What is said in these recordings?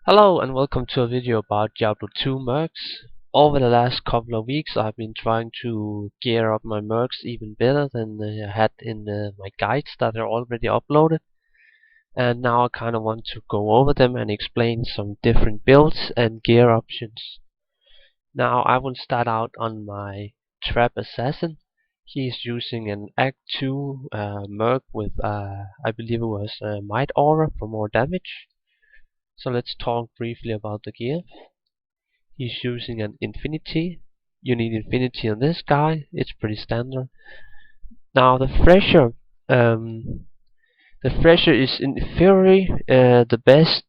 Hello and welcome to a video about Diablo 2 mercs. Over the last couple of weeks I've been trying to gear up my mercs even better than I had in my guides that are already uploaded. And now I kind of want to go over them and explain some different builds and gear options. Now I will start out on my trap assassin. He's using an Act 2 merc with I believe it was Might Aura for more damage. So let's talk briefly about the gear. He's using an infinity. You need infinity on this guy. It's pretty standard. Now um, the thresher is in theory the best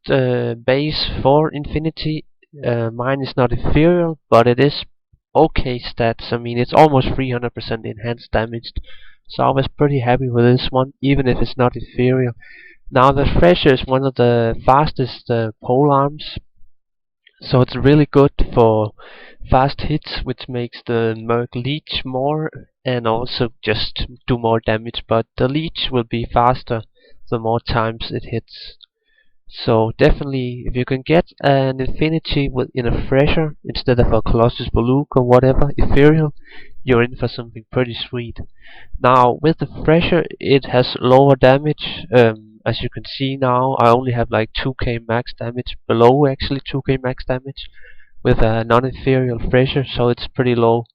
base for infinity. Mine is not ethereal, but it is okay stats. I mean, it's almost 300% enhanced damage. So I was pretty happy with this one, even if it's not ethereal. Now the thresher is one of the fastest pole arms. So it's really good for fast hits, which makes the merc leech more and also just do more damage, but the leech will be faster the more times it hits. So definitely, if you can get an infinity in a thresher instead of a Colossus Balloon or whatever, ethereal, you're in for something pretty sweet. Now with the thresher, it has lower damage. As you can see now, I only have like 2k max damage, below actually 2k max damage with a non-ethereal thresher, so it's pretty low.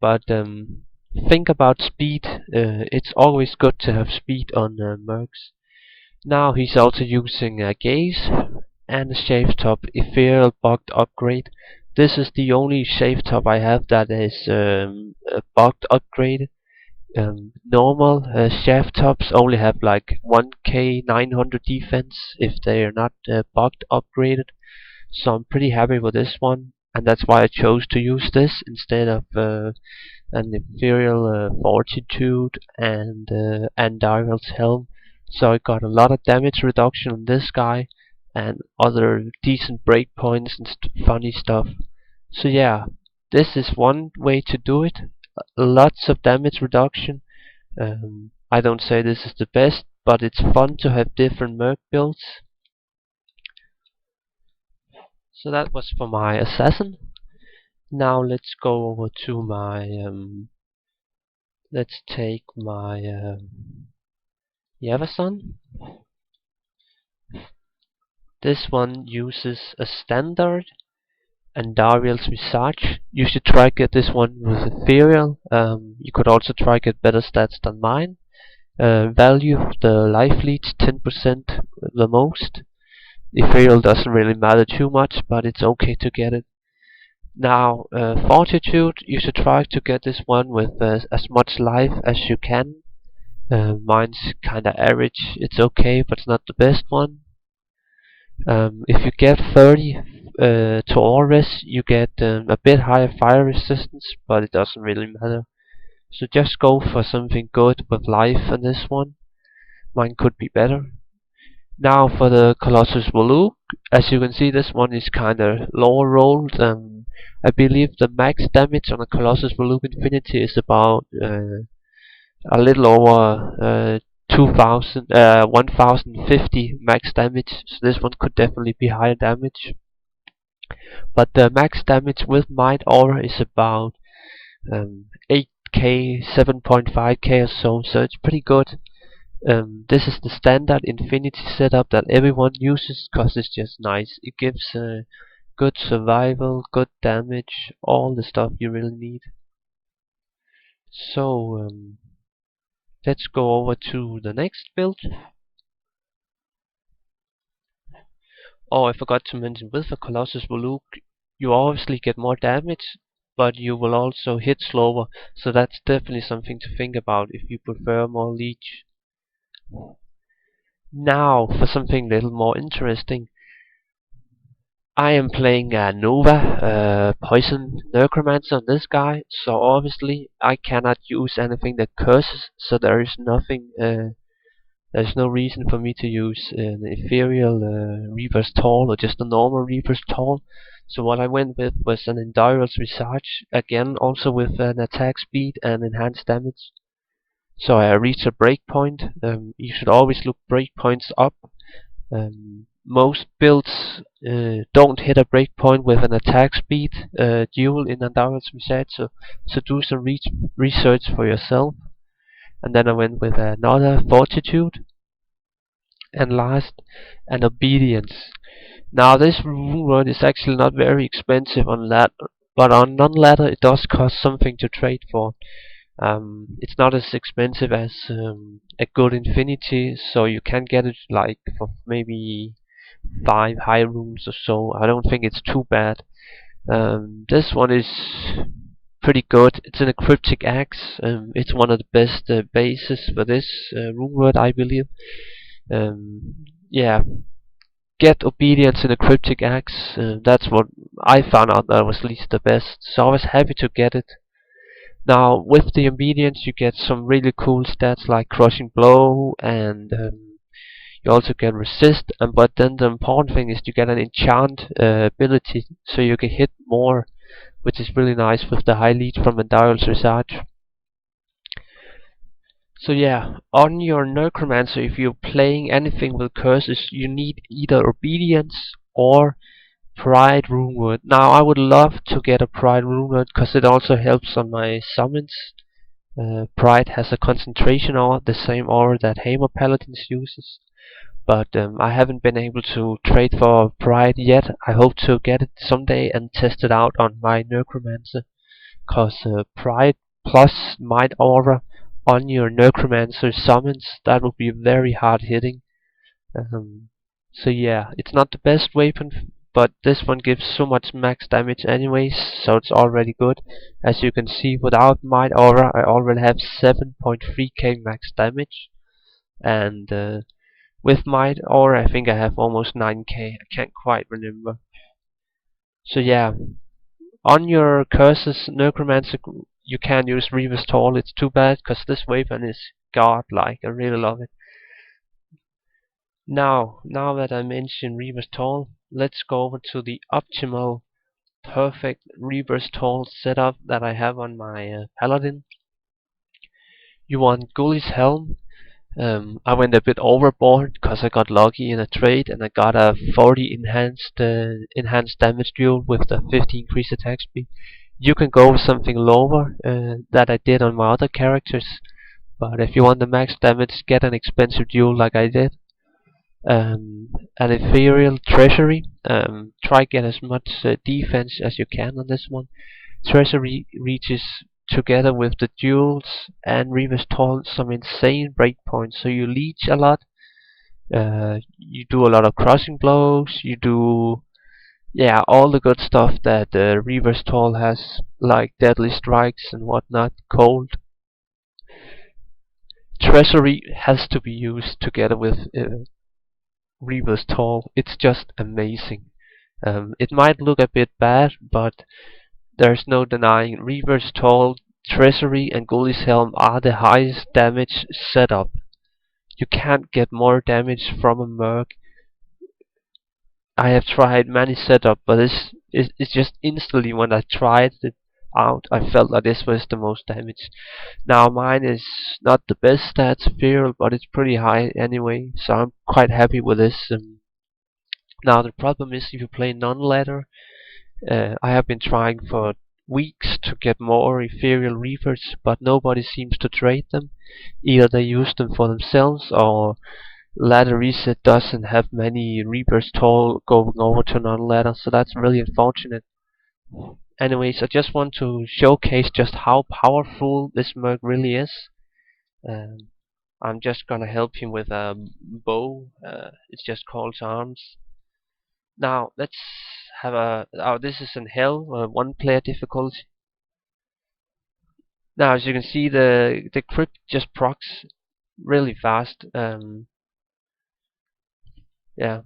But think about speed. It's always good to have speed on mercs. Now he's also using a gaze and a shave top ethereal bugged upgrade. This is the only shave top I have that is a bugged upgrade. Normal shaft tops only have like 1k 900 defense if they are not bugged upgraded. So I'm pretty happy with this one, and that's why I chose to use this instead of an ethereal fortitude and Darvel's helm. So I got a lot of damage reduction on this guy and other decent breakpoints and funny stuff. So yeah, this is one way to do it. Lots of damage reduction. I don't say this is the best, but it's fun to have different merc builds. So that was for my assassin. Now let's go over to my let's take my Bowazon. This one uses a standard and Dariel's Visage. You should try get this one with ethereal. You could also try get better stats than mine. Value of the life leech 10% the most. Ethereal doesn't really matter too much, but it's okay to get it. Now, fortitude, you should try to get this one with as much life as you can. Mine's kinda average, it's okay, but it's not the best one. If you get 30 to Aures, you get a bit higher fire resistance, but it doesn't really matter. So just go for something good with life on this one. Mine could be better. Now for the Colossus Balloon, as you can see, this one is kinda lower rolled. I believe the max damage on a Colossus Balloon Infinity is about a little over 1050 max damage, so this one could definitely be higher damage. But the max damage with Might Aura is about 8k, 7.5k or so, so it's pretty good. This is the standard infinity setup that everyone uses because it's just nice. It gives good survival, good damage, all the stuff you really need. So let's go over to the next build. Oh, I forgot to mention, with the Colossus Balloon, you obviously get more damage, but you will also hit slower, so that's definitely something to think about if you prefer more leech. Now for something a little more interesting. I am playing a Nova Poison Necromancer on this guy, so obviously I cannot use anything that curses, so there is nothing, there's no reason for me to use an ethereal Reaper's Toll or just a normal Reaper's Toll. So what I went with was an Endurance Visage, again also with an attack speed and enhanced damage. So I reached a breakpoint. You should always look breakpoints up. Most builds don't hit a breakpoint with an attack speed dual in Undoubted's reset, so do some research for yourself. And then I went with another fortitude, and last, an obedience. Now this runeword is actually not very expensive on ladder, but on non-ladder it does cost something to trade for. It's not as expensive as a good infinity, so you can get it like for maybe 5 high runes or so. I don't think it's too bad. This one is pretty good. It's an cryptic axe. It's one of the best bases for this runeword, I believe. Yeah, get obedience in a cryptic axe. That's what I found out that was least the best. So I was happy to get it. Now with the obedience you get some really cool stats like crushing blow, and you also get resist. But then the important thing is you get an enchant ability, so you can hit more, which is really nice with the high lead from Endurance Research. So yeah, on your necromancer, if you're playing anything with curses, you need either obedience or pride runeword. Now I would love to get a pride runeword because it also helps on my summons. Pride has a concentration aura, the same aura that Hammer Paladins uses. But I haven't been able to trade for pride yet. I hope to get it someday and test it out on my necromancer. Cause pride plus might aura on your necromancer summons, that would be very hard hitting. So yeah, it's not the best weapon, but this one gives so much max damage anyways, so it's already good. As you can see, without might aura I already have 7.3k max damage, and with might aura I think I have almost 9k. I can't quite remember. So yeah, on your curses necromancer you can use Reaver's Toll. It's too bad because this weapon is godlike. I really love it. Now that I mentioned Reaver's Toll, let's go over to the optimal perfect Reaver's Toll setup that I have on my paladin. You want Gullis helm. I went a bit overboard because I got lucky in a trade and I got a 40 enhanced damage duel with the 50 increased attack speed. You can go with something lower that I did on my other characters, but if you want the max damage, get an expensive duel like I did. An ethereal treachery. Try get as much defense as you can on this one. Treachery reaches together with the duels and Reaver's Toll some insane breakpoints, so you leech a lot. You do a lot of crossing blows. You do, yeah, all the good stuff that Reaver's Toll has, like deadly strikes and whatnot. Cold. Treachery has to be used together with Reaver's Toll. It's just amazing. It might look a bit bad, but there's no denying Reaver's Toll, Treachery, and Gullis Helm are the highest damage setup. You can't get more damage from a Merc. I have tried many setups, but it's just instantly when I tried it out, I felt that this was the most damage. Now mine is not the best stats ethereal, but it's pretty high anyway, so I'm quite happy with this. Now the problem is if you play non-ladder, I have been trying for weeks to get more ethereal reavers, but nobody seems to trade them. Either they use them for themselves, or ladder reset doesn't have many Reaver's Toll going over to non-ladder, so that's really unfortunate. Anyways, I just want to showcase just how powerful this Merc really is. I'm just gonna help him with a bow. It's just called arms. Now let's have a. Oh, this is in hell, one player difficulty. Now as you can see, the crypt just procs really fast. Yeah,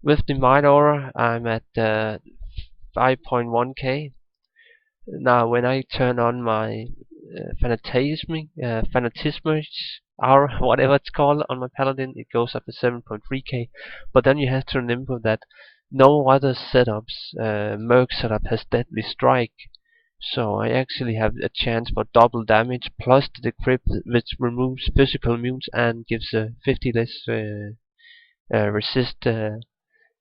with the might aura, I'm at 5.1k. Now when I turn on my fanatism aura, whatever it's called, on my paladin, it goes up to 7.3k. But then you have to remember that no other setups, Merc setup, has deadly strike. So I actually have a chance for double damage plus the decrypt, which removes physical immunes and gives a 50 less resist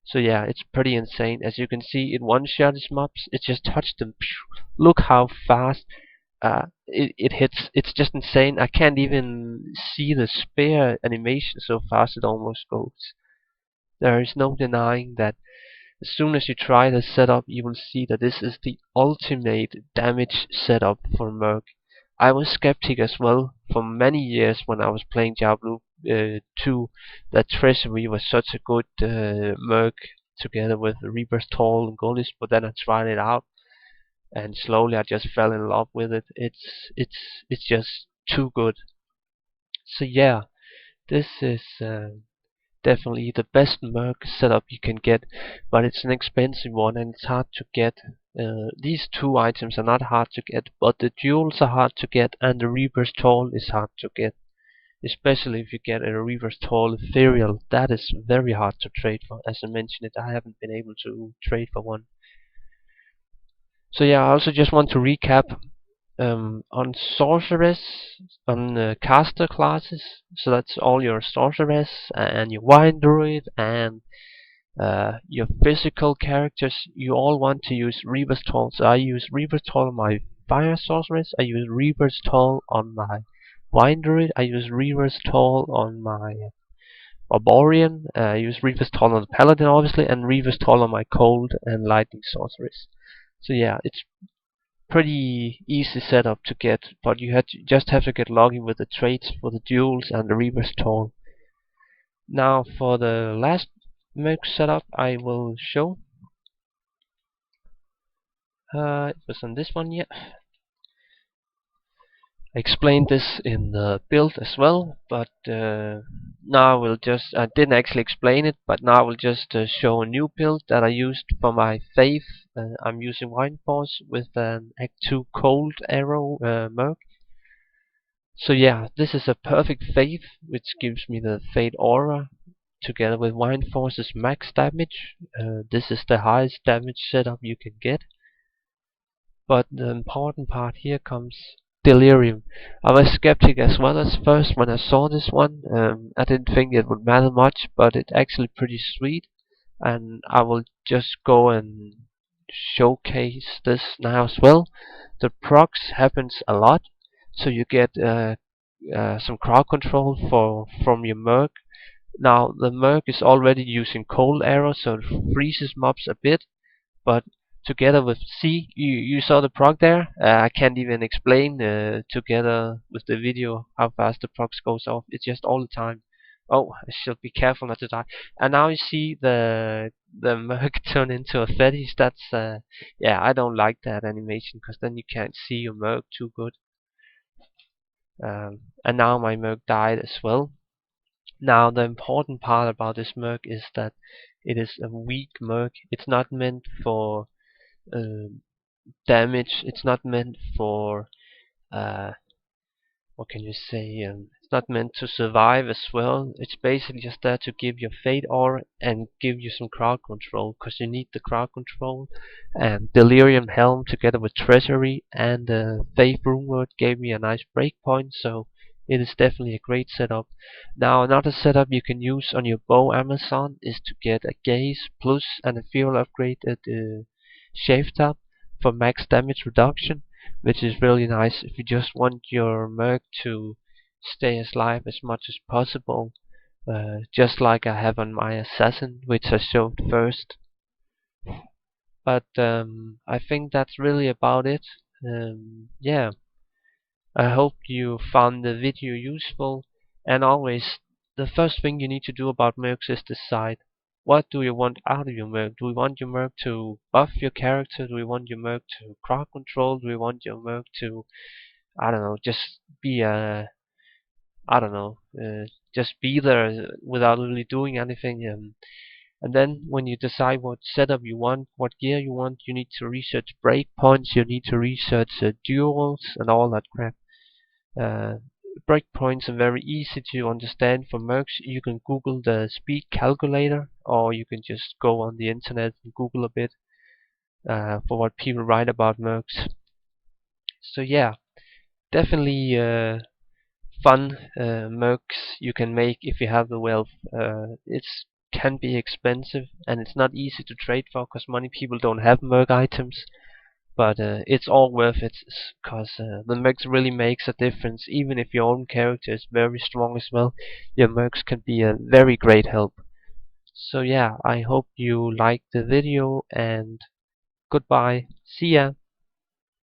So yeah, it's pretty insane. As you can see, it one-shot his mobs. It just touched them. Look how fast it hits. It's just insane. I can't even see the spear animation, so fast it almost goes. There is no denying that as soon as you try the setup, you will see that this is the ultimate damage setup for Merc. I was skeptic as well for many years when I was playing Diablo 2, that treachery was such a good Merc together with Reaper's Toll and Gullis, but then I tried it out and slowly I just fell in love with it. It's just too good. So yeah, this is definitely the best Merc setup you can get, but it's an expensive one and it's hard to get. These two items are not hard to get, but the jewels are hard to get and the Reaper's Toll is hard to get. Especially if you get a Reaper's Toll Ethereal, that is very hard to trade for. As I mentioned it, I haven't been able to trade for one. So yeah, I also just want to recap on sorceress, on caster classes. So that's all your sorceress and your wine druid and your physical characters. You all want to use Reaper's Toll. So I use Reaper's Toll on my fire sorceress. I use Reaper's Toll on my wine druid. I use Reaper's Toll on my barbarian. I use Reaper's Toll on the paladin, obviously, and Reaper's Toll on my cold and lightning sorceress. So yeah, it's pretty easy setup to get, but you just have to get lucky with the traits for the duels and the Reaper's Toll. Now for the last Merc setup I will show. It was on this one, yeah. I explained this in the build as well, but now I will just, I didn't actually explain it, but now I will just show a new build that I used for my faith. I'm using Wine Force with an Act 2 Cold Arrow Merc. So yeah, this is a perfect faith, which gives me the Fate Aura together with Wine Force's max damage. This is the highest damage setup you can get. But the important part here comes Delirium. I was skeptic as well as first when I saw this one. I didn't think it would matter much, but it's actually pretty sweet. And I will just go and showcase this now as well. The procs happens a lot, so you get some crowd control from your Merc. Now the Merc is already using cold arrow, so it freezes mobs a bit, but together with you saw the proc there. I can't even explain together with the video how fast the proc goes off. It's just all the time. Oh, I should be careful not to die. And now you see the Merc turn into a fetish. That's yeah, I don't like that animation because then you can't see your Merc too good. And now my Merc died as well. Now the important part about this Merc is that it is a weak Merc. It's not meant for damage. It's not meant for uh, what can you say? It's not meant to survive as well. It's basically just there to give you fate aura and give you some crowd control, because you need the crowd control. And Delirium Helm together with Treachery and Faith runeword gave me a nice breakpoint, so it is definitely a great setup. Now another setup you can use on your bow Amazon is to get a gaze plus and a fuel upgraded shave top for max damage reduction, which is really nice if you just want your Merc to stay as alive as much as possible, just like I have on my Assassin, which I showed first. But I think that's really about it. Yeah, I hope you found the video useful, and always, the first thing you need to do about Mercs is decide what do you want out of your Merc. Do we want your Merc to buff your character? Do we want your Merc to crowd control? Do we want your Merc to, I don't know, just be a, I don't know, just be there without really doing anything? And then when you decide what setup you want, what gear you want, you need to research breakpoints, you need to research duels and all that crap. Uh, Breakpoints are very easy to understand for Mercs. You can Google the speed calculator, or you can just go on the internet and Google a bit for what people write about Mercs. So yeah, definitely fun Mercs you can make if you have the wealth. It's can be expensive, and it's not easy to trade for because many people don't have merc items. But it's all worth it because the mercs really makes a difference. Even if your own character is very strong as well, your mercs can be a very great help. So yeah, I hope you liked the video, and goodbye. See ya.